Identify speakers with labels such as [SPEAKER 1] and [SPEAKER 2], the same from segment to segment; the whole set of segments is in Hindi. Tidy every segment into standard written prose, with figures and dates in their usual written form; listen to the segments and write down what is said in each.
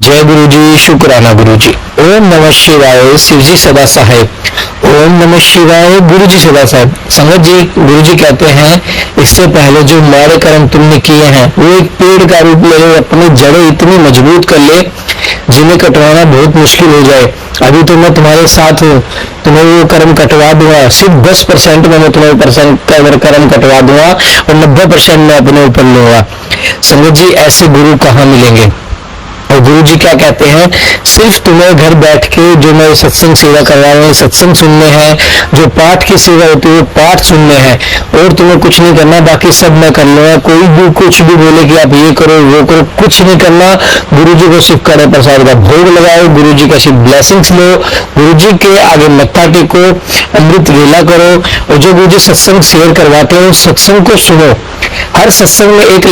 [SPEAKER 1] जय गुरु जी, शुक्राना गुरु जी। ओम नमः शिवाय, शिव जी सदा सहाय। ओम नमः शिवाय, गुरु जी सदा साहेब। संगत जी, गुरु जी कहते हैं इससे पहले जो माड़े कर्म तुमने किए हैं वो एक पेड़ का रूप ले ले, अपनी जड़ें इतनी मजबूत कर ले जिन्हें कटवाना बहुत मुश्किल हो जाए। अभी तो मैं तुम्हारे साथ हूँ, तुम्हें वो कर्म कटवा दूंगा। सिर्फ 10% में मैं तुम्हें कर्म कटवा दूंगा और 90% मैं अपने ऊपर लूंगा। संगत जी, ऐसे गुरु कहाँ मिलेंगे? और गुरु जी क्या कहते हैं, सिर्फ तुम्हें घर बैठ के जो मैं सत्संग सेवा करवा रहे हैं, सत्संग सुनने हैं, जो पाठ की सेवा होती है वो पाठ सुनने हैं, और तुम्हें कुछ नहीं करना, बाकी सब मैं कर लूंगा। कोई भी कुछ भी बोले कि आप ये करो वो करो, कुछ नहीं करना। गुरु जी को सिर्फ कड़े प्रसाद का भोग लगाओ, गुरु जी का सिर्फ ब्लेसिंग्स लो, गुरु जी के आगे मत्था टेको, अमृत वेला करो, और जो गुरु जी सत्संग शेयर करवाते हैं उस सत्संग को सुनो। हर सत्संग में एक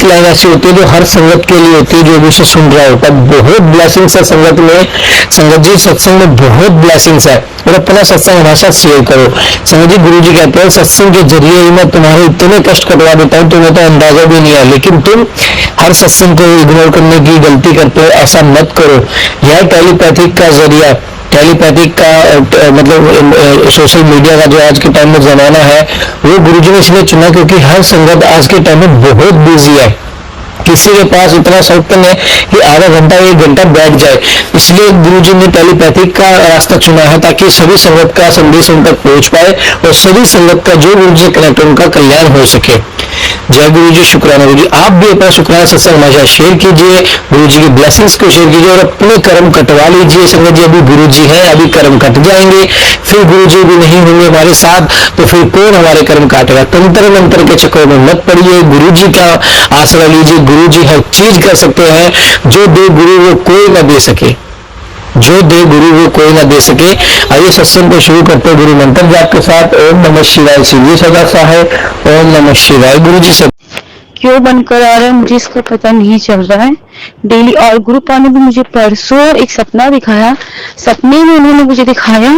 [SPEAKER 1] लाइन ऐसी होती है जो हर संगत के लिए होती है, जो भी उसे सुन रहा होता है। बहुत ब्लेसिंग्स है संगत में। संगत जी, सत्संग में बहुत ब्लेसिंग्स है, और अपना सत्संग हमेशा शेयर करो। संगत जी, गुरु जी कहते हैं सत्संग के जरिए ही मैं तुम्हारे इतने कष्ट कटवा देता हूँ, तुम्हें तो अंदाजा भी नहीं है, लेकिन तुम हर सत्संग को इग्नोर करने की गलती करते हो। ऐसा मत करो। यह टेलीपैथिक का जरिया, टेलीपैथिक का मतलब सोशल मीडिया का जो आज के टाइम में जमाना है, वो गुरुजी ने इसलिए चुना क्योंकि हर संगत आज के टाइम में बहुत बिजी है। किसी के पास इतना शौक है कि आधा घंटा 1 घंटा बैठ जाए, इसलिए गुरुजी ने टेलीपैथिक का रास्ता चुना है ताकि सभी संगत का संदेश उन तक पहुंच पाए और सभी संगत का जो गुरुजी से कनेक्ट उनका कल्याण हो सके। जय गुरु जी, शुक्राना गुरु जी। आप भी अपना शुक्राना सत्संग हमेशा शेयर कीजिए, गुरु जी की ब्लेसिंग्स को शेयर कीजिए और अपने कर्म कटवा लीजिए। संगत जी, अभी गुरु जी हैं, अभी कर्म कट जाएंगे, फिर गुरु जी भी नहीं होंगे हमारे साथ, तो फिर कौन हमारे कर्म काटेगा? तंत्र मंत्र के चक्कर में मत पड़िए, गुरु जी का आसरा लीजिए। गुरु जी हर चीज कर सकते हैं, जो दे गुरु वो कोई न दे सके, जो दे गुरु वो कोई ना दे सके। आइए सत्संग को शुरू करते हैं गुरु मंत्र जाप के साथ। ओम नमः शिवाय, शिव जी सदा सहाय। ओम नमः शिवाय, गुरु जी सब
[SPEAKER 2] क्यों बनकर आ रहा है मुझे इसका पता नहीं चल रहा है डेली। और गुरु पा ने भी मुझे परसों एक सपना दिखाया। सपने में उन्होंने मुझे दिखाया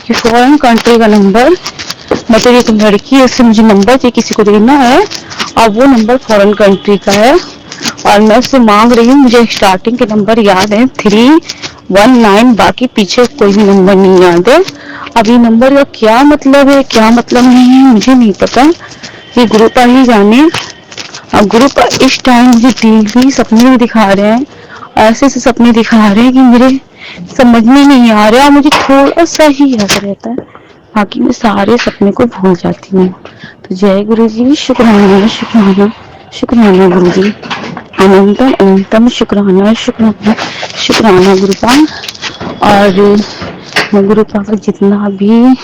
[SPEAKER 2] कि फॉरेन कंट्री का नंबर, मतलब एक लड़की है, उससे मुझे नंबर चाहिए, किसी को देना है, और वो नंबर फॉरेन कंट्री का है और मैं उससे मांग रही हूँ। मुझे स्टार्टिंग के नंबर याद है 319, बाकी पीछे कोई भी नंबर नहीं याद है। अब ये नंबर का क्या मतलब है, क्या मतलब नहीं है, मुझे नहीं पता, ये गुरु पा ही जाने। और गुरु पा इस टाइम मुझे डेली सपने में दिखा रहे हैं, ऐसे से सपने दिखा रहे हैं कि मेरे समझ में नहीं आ रहा, मुझे थोड़ा सा ही याद रहता है, बाकी मैं सारे सपने को भूल जाती हूँ। तो जय गुरु जी, शुक्राना शुक्राना शुक्राना गुरु जी, अनंतम अनंतम शुक्राना शुक्राना शुक्राना गुरुपा। और मैं गुरुपा का जितना भी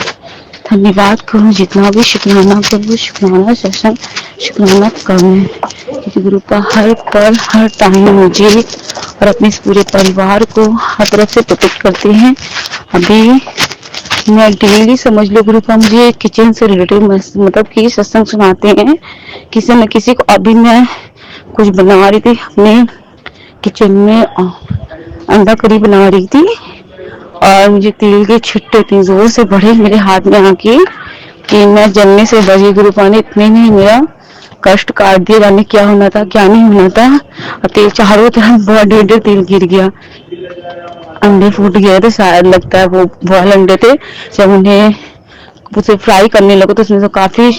[SPEAKER 2] धन्यवाद करूँ, जितना भी शुक्राना करूँ, शुक्राना सेशन शुक्राना करूँ, क्योंकि गुरुपा हर पल हर टाइम मुझे और अपने पूरे परिवार को हर तरफ से प्रोटेक्ट करते हैं। अभी मैं डेली समझ लो गुरुपा मुझे किचन से रिलेटेड मतलब कि सत्संग सुनाते हैं किसी न किसी को। अभी मैं कुछ बना रही थी अपने किचन में, अंडा करी बना रही थी और मुझे तेल के छिट्टे इतनी जोर से बढ़े मेरे हाथ में आके कि मैं जलने से बची। गुरुपा ने इतने में मेरा कष्ट काट दिया, जाने क्या होना था क्या नहीं होना था, और तेल चारों तरफ बहुत ढेर तेल गिर गया, अंडे फूट गए थे शायद, लगता है वो बॉयल अंडे थे। जब उन्हें उसे फ्राई करने लगो तो उसमें तो काफी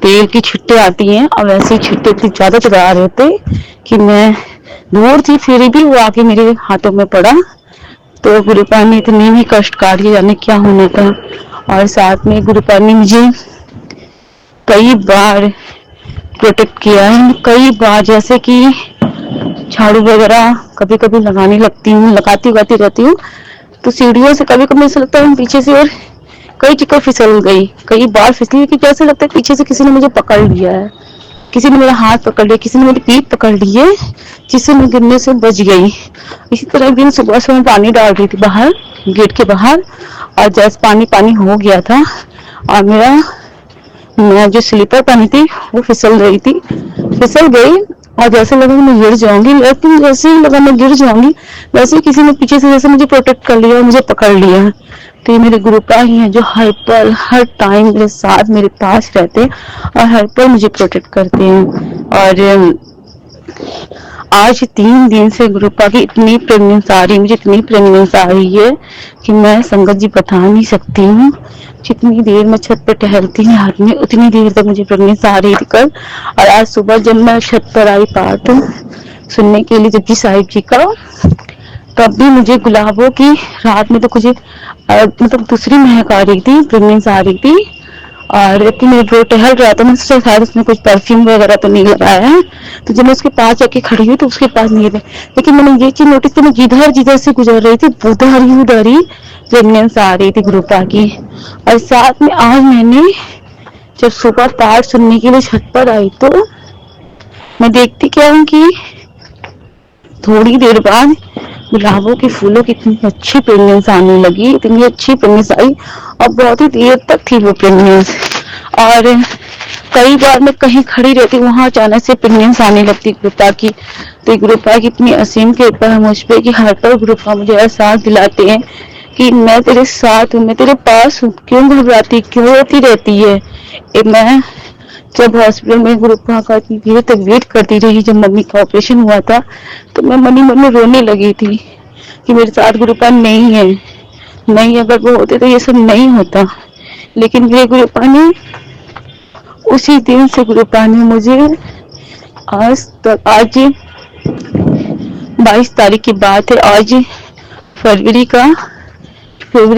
[SPEAKER 2] तेल की छिट्टे आती हैं, और वैसे छिट्टे इतनी ज्यादा चला रहे थे कि मैं दूर थी फिर भी वो आके मेरे हाथों में पड़ा। तो गुरुपा ने इतने भी कष्ट काट के जाने क्या होना था। और साथ में गुरुपा ने मुझे कई बार प्रोटेक्ट किया है, कई बार, जैसे कि झाड़ू वगैरह कभी कभी लगाने लगती हूँ, लगाती रहती हूँ, तो सीढ़ियों से कभी कभी ऐसा लगता है पीछे से और कई चक्कर फिसल गई, कई बार फिसली कि जैसे लगता है पीछे से किसी ने मुझे पकड़ लिया है, किसी ने मेरा हाथ पकड़ लिया, किसी ने मेरी पीठ पकड़ ली है, जिससे मैं गिरने से बच गई। इसी तरह एक दिन सुबह से मैं पानी डाल रही थी बाहर, गेट के बाहर, और जैसे पानी पानी हो गया था और मैं जो स्लीपर पहनी थी वो फिसल गई और जैसे लगा मैं गिर जाऊंगी, लेकिन जैसे ही लगा मैं गिर जाऊंगी वैसे किसी ने पीछे से जैसे मुझे प्रोटेक्ट कर लिया और मुझे पकड़ लिया। तो ये मेरे गुरुपा ही हैं जो हर पल हर टाइम मेरे साथ मेरे पास रहते हैं और हर पल मुझे प्रोटेक्ट करते हैं। और आज 3 दिन से गुरुपा की इतनी प्रेगनेंस आ रही, मुझे इतनी प्रेगनेंस आ रही है कि मैं संगत जी बता नहीं सकती हूँ। जितनी देर मैं छत पर टहलती हूँ रात में, उतनी देर तक मुझे प्रेगनेंस आ रही थी कल। और आज सुबह जब मैं छत पर आई पाठ सुनने के लिए जपजी साहिब जी का, तब भी मुझे गुलाबों की, रात में तो मुझे मतलब दूसरी महक आ रही थी, प्रेगनेंस आ रही थी। और जबकि मेरे जो टहल रहा था, मैं सोचा शायद उसने कुछ परफ्यूम वगैरह तो नहीं लगाया है, तो जब मैं उसके पास जाके खड़ी हुई तो उसके पास नहीं थे। लेकिन मैंने ये चीज नोटिस की, मैं जिधर जिधर से गुजर रही थी उधर ही प्रेगनेंस आ रही थी गुरुपा की। और साथ में आज मैंने जब सुबह पाठ सुनने के लिए छत पर आई तो मैं देखती क्या हूँ कि थोड़ी देर बाद गुलाबों के फूलों की इतनी अच्छी प्रेगनेंस आने लगी, इतनी अच्छी प्रेगनेंस आई और बहुत ही देर तक थी वो प्रेगनेंस। और कई बार मैं कहीं खड़ी रहती, वहां अचानक से प्रेगनेंस आने लगती गुरुपा की। तो गुरुपा की इतनी असीम कृपा है मुझ पे कि हर पल गुरुपा मुझे एहसास दिलाते हैं कि मैं तेरे साथ हूँ, मैं तेरे पास हूँ, क्यों घबराती, क्यों रोती रहती है। मैं जब हॉस्पिटल में गुरुपा का इतनी देर तक वेट करती रही, जब मम्मी का ऑपरेशन हुआ था, तो मैं मन ही मन में रोने लगी थी कि मेरे साथ गुरुपा नहीं है, नहीं अगर वो होते तो ये सब नहीं होता। लेकिन मेरे गुरुपा ने, उसी दिन से गुरुपा ने मुझे आज तक, आज 22 तारीख की बात है, आज फरवरी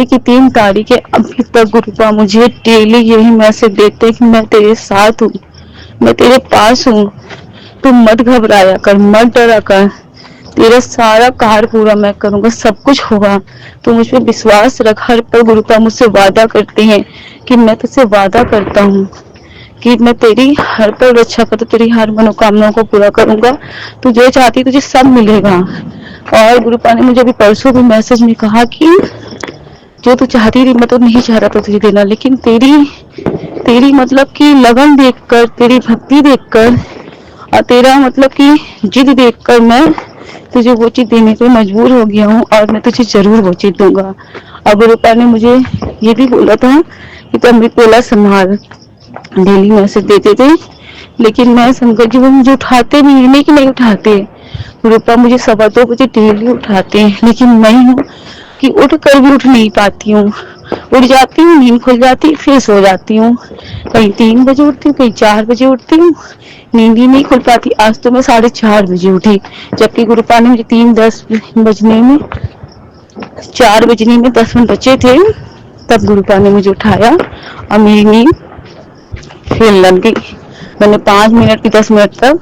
[SPEAKER 2] की 3 तारीख है, अभी तक गुरुपा मुझे डेली यही मैसेज देते हैं कि मैं तेरे साथ हूँ, मैं तेरे पास हूँ, तू मत घबराया कर, मत डरा कर, तेरा सारा कार्य पूरा मैं करूंगा, सब कुछ होगा, तो मुझ पर विश्वास रख। हर पल गुरुपा मुझसे वादा करते हैं कि मैं तुझसे वादा करता हूँ कि मैं तेरी हर पल रक्षा करता, तेरी हर मनोकामनाओं को पूरा करूंगा, तू जो चाहती तुझे सब मिलेगा। और गुरुपा ने मुझे अभी परसों भी मैसेज में कहा कि जो तू चाहती थी मैं तो नहीं चाहता था तुझे देना, लेकिन तेरी मतलब की लगन देखकर, तेरी भक्ति देखकर और तेरा मतलब की जिद देखकर मैं तुझे वो चीज देने पे मजबूर हो गया हूँ और मैं तुझे जरूर वो चीज दूंगा। और गुरुपा ने मुझे ये भी बोला था कि तू अमृत वेला संभाल, डेली मैसेज देते थे, लेकिन मैं संकट जी वो मुझे उठाते नहीं कि नहीं उठाते, गुरुपा मुझे 2:15 बजे डेली उठाते हैं, लेकिन मैं हूँ कि उठ कर भी उठ नहीं पाती हूँ, उठ जाती हूँ, नींद खुल जाती, फिर सो जाती हूँ, कहीं 3 बजे उठती हूँ, कहीं 4 बजे उठती हूँ, नींद ही नहीं खुल पाती। आज तो मैं 4:30 बजे उठी, जबकि गुरुपा ने मुझे 4 बजने में 10 मिनट बचे थे, तब गुरुपा ने मुझे उठाया और मेरी नींद फिर लग गई। मैंने 5 मिनट की 10 मिनट तक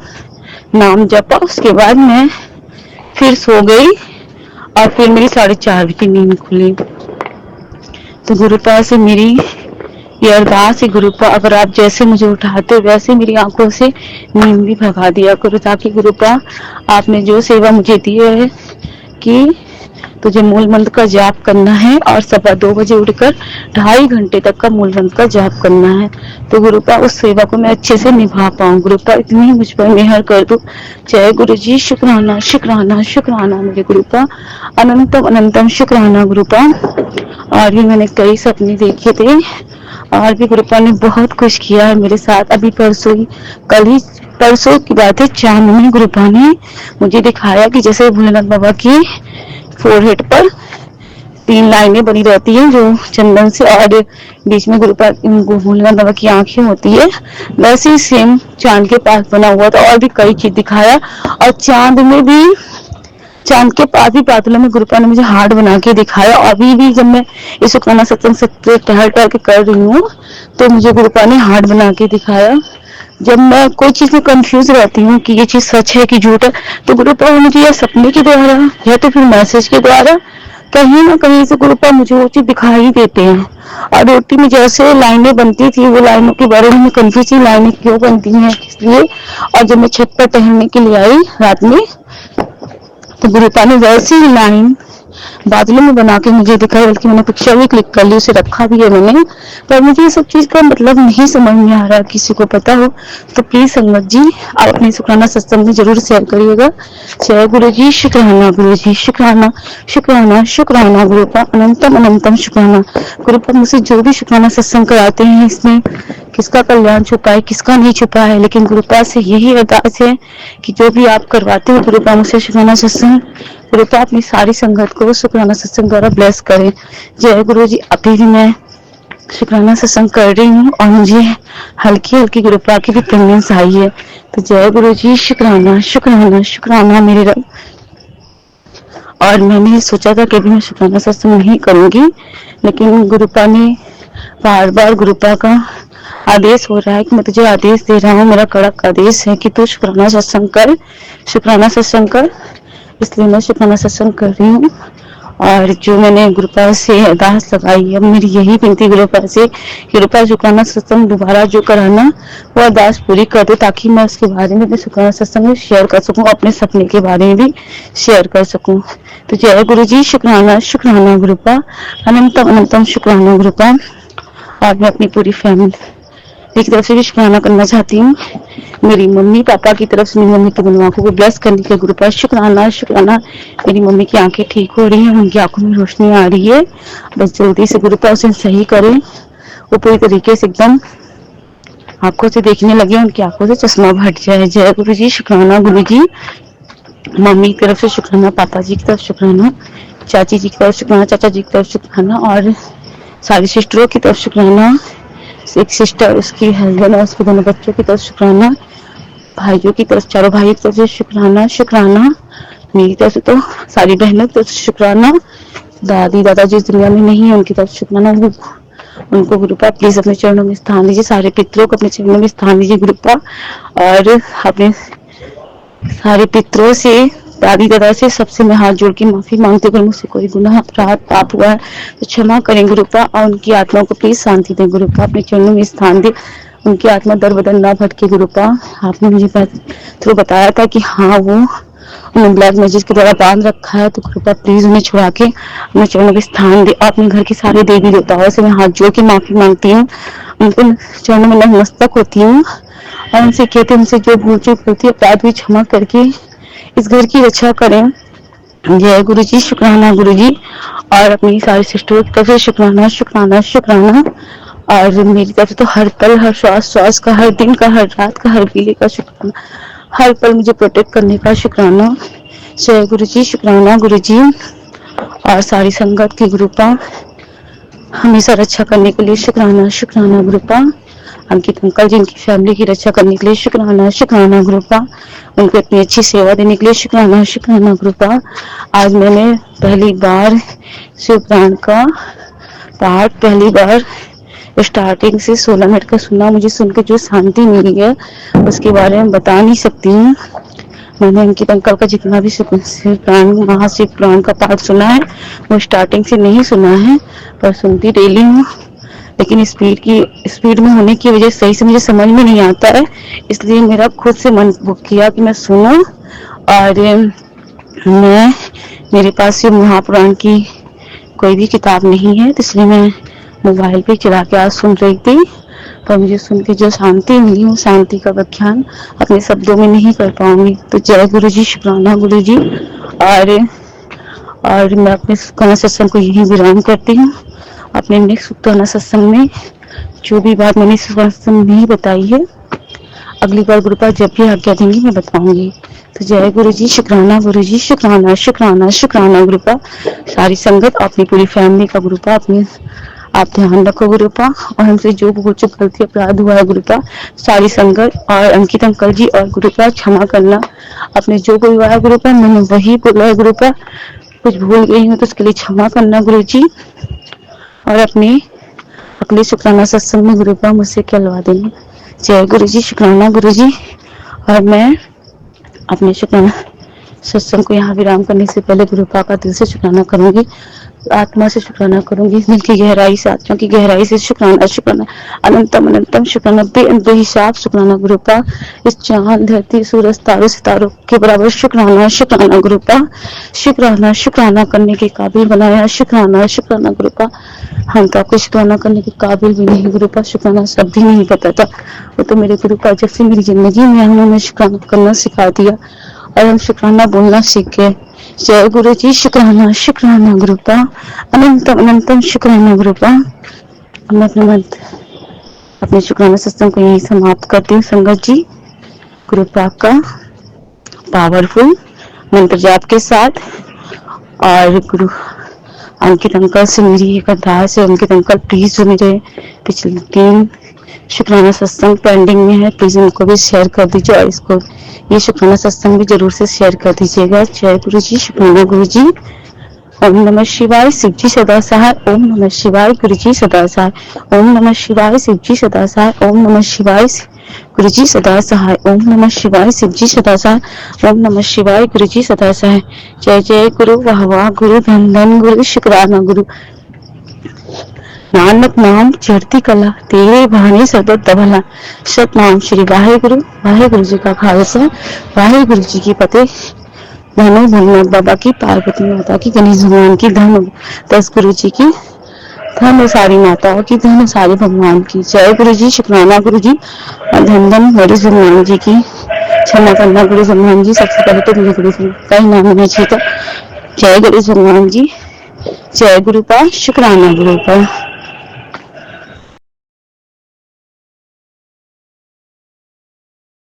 [SPEAKER 2] नाम जपा, उसके बाद मैं फिर सो गई और फिर मेरी 4:30 बजे नींद खुली। तो गुरुपा से मेरी ये अरदास है, गुरुपा अगर आप जैसे मुझे उठाते हो वैसे मेरी आंखों से नींद भी भगा दिया करो, ताकि गुरुपा आपने जो सेवा मुझे दी है कि तुझे मूल मंत्र का जाप करना है और 2:15 बजे उठकर 2.5 घंटे तक का मूल मंत्र का जाप करना है, तो गुरुपा उस सेवा को मैं अच्छे से निभा पाऊँ। गुरुपा इतनी ही मुझ पर मेहर कर दो। जय गुरु जी, शुक्राना शुक्राना शुक्राना मेरे गुरुपा, अनंतम अनंतम शुक्राना गुरुपा। और भी मैंने कई सपने देखे थे और भी गुरुपा ने बहुत कुछ किया है मेरे साथ। अभी परसों की बात है, चांद में गुरुपा ने मुझे दिखाया कि जैसे भोलेनाथ बाबा की फोरहेड पर 3 लाइनें बनी रहती हैं जो चंदन से, और बीच में गुरुपा भोलेनाथ बाबा की आंखें होती है, वैसे ही सेम चांद के पास बना हुआ था। और भी कई चीज दिखाया, और चांद के पास भी बादलों में गुरुपा ने मुझे हार्ट बना के दिखाया। अभी भी जब मैं इस सुखाना सत्संग सत्य टहल के कर रही हूँ तो मुझे गुरुपा ने हार्ट बना के दिखाया। जब मैं कोई चीज में कंफ्यूज रहती हूँ कि ये चीज सच है कि झूठ है, तो गुरुपा मुझे या सपने के द्वारा या तो फिर मैसेज के द्वारा कहीं ना कहीं से गुरुपा मुझे वो चीज दिखाई देते हैं। और रोटी में जैसे लाइनें बनती थी, वो लाइनों के बारे में कंफ्यूज थी, लाइनें क्यों बनती हैं इसलिए। और जब मैं छत पर टहलने के लिए आई रात में, तो गुरुपा ने वैसी ही लाइन बादलों में बना के मुझे दिखाई, बल्कि मैंने पिक्चर भी क्लिक कर ली, उसे रखा भी है मैंने। पर मुझे ये सब चीज का मतलब नहीं समझ में आ रहा, किसी को पता हो तो प्लीज संगत जी आप अपने शुक्राना सत्संग में जरूर शेयर करिएगा। जय गुरु जी, शुक्राना गुरु जी, शुक्राना शुक्राना शुक्राना गुरुपा, अनंतम अनंतम शुक्राना गुरुपा। मुझसे जो भी शुक्राना सत्संग कराते हैं इसमें किसका कल्याण छुपा है, किसका नहीं छुपा है, लेकिन गुरुपा से यही अरदास है कि जो भी आप करवाते हो गुरुपा मुझसे शुक्राना सत्संग, गुरुपा अपनी सारी संगत को शुक्राना सत्संग द्वारा ब्लेस करें। जय गुरु जी। अभी भी मैं शुक्राना सत्संग कर रही हूँ और मुझे हल्की हल्की गुरुपा की भी प्रेगनेंस आई है। तो जय गुरु जी। शुक्राना शुक्राना शुक्राना मेरे रब। और मैंने सोचा था कि अभी मैं शुक्राना सत्संग नहीं करूंगी, लेकिन गुरुपा ने बार बार, गुरुपा का आदेश हो रहा है कि मैं तुझे आदेश दे रहा हूँ, मेरा कड़क आदेश है कि तू शुक्राना सत्संग कर, शुक्राना सत्संग कर। इसलिए मैं शुक्राना सत्संग कर रही हूँ। और जो मैंने गुरुपा से अरदास लगाई है, मेरी यही विनती गुरुपा से, गुरुपा शुक्राना सत्संग दोबारा जो कराना वो अरदास पूरी कर दो, ताकि मैं उसके बारे में शुक्राना सत्संग में शेयर कर सकूं, अपने सपने के बारे में भी शेयर कर सकूं। तो जय गुरु जी। शुक्राना शुक्राना गुरुपा, अनंतम अनंतम शुक्राना गुरुपा। और मैं अपनी पूरी फैमिली की तरफ से भी शुक्राना करना चाहती हूँ। मेरी मम्मी पापा की तरफ से मेरी मम्मी की दोनों आंखों को ब्लेस करने के गुरुपा शुक्राना शुक्राना। मेरी मम्मी की आंखें ठीक हो रही हैं, उनकी आंखों में रोशनी आ रही है, बस जल्दी से गुरुपा उसे सही करें, वो पूरी तरीके से एकदम आंखों से देखने लगे, उनकी आंखों से चश्मा हट जाए। जय गुरु जी। शुक्राना गुरु जी। मम्मी की तरफ से शुक्राना, पापा जी की तरफ शुक्राना, चाची जी की तरफ शुक्राना, चाचा जी की तरफ शुक्राना, और सारी सिस्टरों की तरफ शुक्राना, एक सिस्टर, उसकी हस्बैंड और उसके दोनों बच्चों की तरफ शुक्राना, भाइयों की तरफ, चारों भाइयों की तरफ से शुक्राना शुक्राना, मेरी तरफ से तो सारी बहनों की तरफ से शुक्राना, दादी दादाजी इस दुनिया में नहीं है उनकी तरफ शुक्राना। उनको गुरुपा प्लीज अपने चरणों में स्थान दीजिए, सारे पितरों को अपने चरणों में स्थान दीजिए गुरुपा। और अपने सारे पितरों से, दादी दादा से, सबसे मैं हाथ जोड़ के माफी मांगती हूँ, अगर मुझसे कोई गुनाह अपराध पाप हुआ है तो क्षमा करें गुरुपा, और उनकी आत्मा को प्लीज शांति दें गुरुपा, अपने चरणों में स्थान दे, उनकी आत्मा दर बदर ना भटके गुरुपा। आपने मुझे थ्रू बताया था कि हाँ वो उन्हें ब्लैक मैजिक के द्वारा बांध रखा है, तो कृपा प्लीज उन्हें छुड़ा के अपने चरणों में स्थान दे। अपने घर के सारे देवी देवताओं से मैं हाथ जोड़ के माफी मांगती हूँ, उनको चरणों में नतमस्तक होती हूँ और उनसे कहती हूँ, उनसे जो भूल चूक होती है अपराध भी क्षमा करके इस घर की रक्षा करें। जय गुरु जी। शुक्राना गुरु जी। और अपनी सारी सिस्टरों की तरफ से शुक्राना शुक्राना शुक्राना, और मेरी तरफ से तो हर पल, हर श्वास श्वास का, हर दिन का, हर रात का, हर पीले का शुक्राना, हर पल मुझे प्रोटेक्ट करने का शुक्राना। जय गुरु जी। शुक्राना गुरु जी। और सारी संगत की गुरुपा हमेशा रक्षा करने के लिए शुक्राना शुक्राना गुरुपा। अंकित अंकल जी, इनकी फैमिली की रक्षा करने के लिए शुक्राना शुक्राना गुरुपा। उनको इतनी अच्छी सेवा देने के लिए शुक्राना शुक्राना गुरुपा। आज मैंने पहली बार शिव पुराण का पाठ पहली बार स्टार्टिंग से 16 मिनट का सुना। मुझे सुनकर जो शांति मिली है उसके बारे में बता नहीं सकती हूँ। मैंने अंकित अंकल का जितना भी शिव पुराण, महाशिव पुराण का पाठ सुना है वो स्टार्टिंग से नहीं सुना है, पर सुनती डेली हूँ, लेकिन स्पीड में होने की वजह सही से मुझे समझ में नहीं आता है, इसलिए मेरा खुद से मन किया कि मैं सुनूं। और मेरे पास ये महापुराण की कोई भी किताब नहीं है, तो इसलिए मैं मोबाइल पे चला के आज सुन रही थी, पर मुझे सुन के जो शांति मिली, वो शांति का व्याख्यान अपने शब्दों में नहीं कर पाऊंगी। तो जय गुरु जी। शुक्राना गुरु जी। और मैं अपने सुखाना सत्संग को यही विराम करती हूँ। अपने नेक्स्ट सुखाना सत्संग में जो भी बात मैंने सुखाना सत्संग में नहीं बताई है, अगली बार गुरुपा जब भी आज्ञा देंगी मैं बताऊंगी। तो जय गुरु जी। शुक्राना गुरु जी। शुक्राना शुक्राना शुक्राना गुरुपा। सारी संगत, अपनी पूरी फैमिली का गुरुपा अपने आप ध्यान रखो गुरुपा, और हमसे जो भूल चूक गलती अपराध हुआ है गुरुपा, सारी संगत और अंकित अंकल जी और गुरुपा क्षमा करना। अपने जो कोई हुआ है गुरुपा, मैंने वही बोला है गुरुपा, कुछ भूल गई हूँ तो उसके लिए क्षमा करना गुरु जी। और अपने अगले शुक्राना सत्संग में गुरुपा मुझसे कहलवा देंगे। जय गुरु जी। शुक्राना गुरु जी। और मैं अपने शुक्राना सत्संग को यहाँ विराम करने से पहले गुरुपा का दिल से शुक्राना करूंगी, आत्मा से शुक्राना करूंगी, दिल की गहराई से, आत्मा की गहराई से शुक्राना शुक्राना, अनंतम अनंतम शुक्राना, बेहिसाब शुक्राना गुरुपा। इस चांद, धरती, सूरज, तारों, सितारों के बराबर शुक्राना शुक्राना गुरुपा। शुक्राना शुक्राना करने के काबिल बनाया, शुक्राना शुक्राना गुरुपा। हम तो आपको शुक्राना करने के काबिल भी नहीं गुरुपा, शुक्राना शब्द ही नहीं पता था, वो तो मेरे गुरुपा जब से मेरी जिंदगी में उन्होंने शुक्राना करना सिखा दिया और हम शुक्राना बोलना सीख गए। जय गुरु जी। शुक्राना शुक्राना गुरुपा, अनंतम अनंतम शुक्राना गुरुपा। मैं अपने शुक्राना सत्संग को यही समाप्त करती हूँ संगत जी। गुरु पाक का पावरफुल मंत्र जाप के साथ। और गुरु अंकित अंकल से मेरी एक अरदास है, अंकित अंकल प्लीज जो मेरे पिछले 3 शुक्राना सत्संग पेंडिंग में है, प्लीज इनको भी शेयर कर दीजिए और इसको ये शुक्राना सत्संग भी जरूर से शेयर कर दीजिएगा। जय गुरु जी, शुक्राना गुरु जी। ओम नमः शिवाय, शिव जी सदा सहाय। ओम नमः शिवाय, गुरु जी सदा सहाय। ओम नमः शिवाय, शिव जी सदा सहाय। ओम नमः शिवाय, गुरु जी सदा सहाय। ओम नमः शिवाय, शिव जी सदा सहाय। ओम नमः शिवाय, गुरु जी सदा सहाय। जय जय गुरु, वाह वाह गुरु, धन धन गुरु, शुक्राना गुरु। नानक नाम चढ़ती कला, तेरे बहाने सर्बत भला। सतनाम श्री वाहेगुरु। वाहेगुरु जी का खालसा, वाहेगुरु जी की फतेह। धनो भोलेनाथ बाबा की, पार्वती माता की, गणेश भगवान की, धन 10 गुरु जी की, धन सारी माताओं की, धन सारे भगवान की। जय गुरु जी, शुक्राना गुरु जी और धन धन गणेश भगवान जी की। क्षमा करना गुरु भगवान जी, सबसे पहले तो मुझे गुरु का ही नाम लेना चाहिए था। जय गणेश भगवान जी, जय गुरु का, शुक्राना गुरु का।